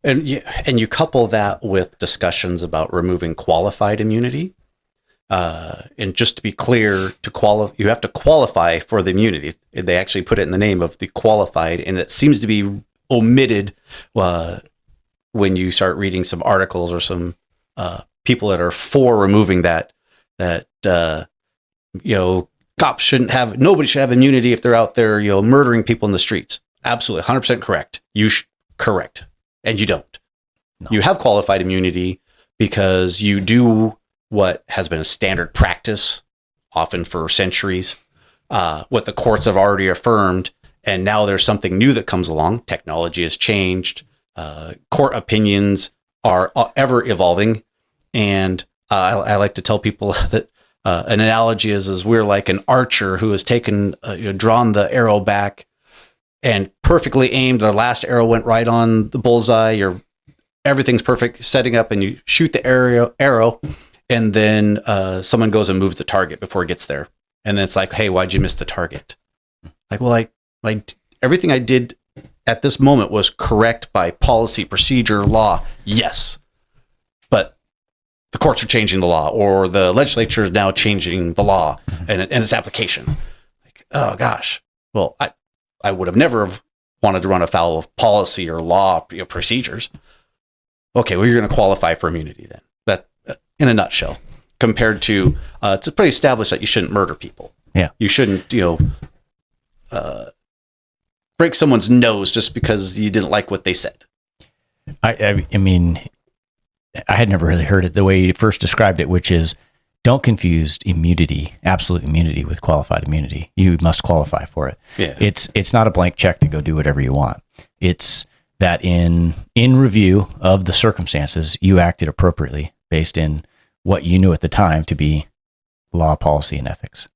And you couple that with discussions about removing qualified immunity. And just to be clear, you have to qualify for the immunity. They actually put it in the name of the qualified, and it seems to be omitted when you start reading some articles or some people that are for removing that cops nobody should have immunity if they're out there murdering people in the streets. Absolutely, 100% correct. Correct, and you don't. No. You have qualified immunity because you do what has been a standard practice, often for centuries, what the courts have already affirmed, and now there's something new that comes along. Technology has changed. Court opinions are ever evolving, and I like to tell people that an analogy is we're like an archer who has drawn the arrow back and perfectly aimed. The last arrow went right on the bullseye. Everything's perfect, setting up, and you shoot the arrow, and then someone goes and moves the target before it gets there, and then it's like, hey, why'd you miss the target? Like, well, everything I did at this moment was correct by policy, procedure, law. Yes, but the courts are changing the law, or the legislature is now changing the law and its application. Like, oh gosh, well, I would have never have wanted to run afoul of policy or law procedures. Okay, well, you're going to qualify for immunity then. That, in a nutshell, compared to it's pretty established that you shouldn't murder people. Yeah, you shouldn't break someone's nose just because you didn't like what they said. I mean, I had never really heard it the way you first described it, which is don't confuse immunity, absolute immunity, with qualified immunity. You must qualify for it. Yeah. It's not a blank check to go do whatever you want. It's that in review of the circumstances, you acted appropriately based in what you knew at the time to be law, policy, and ethics.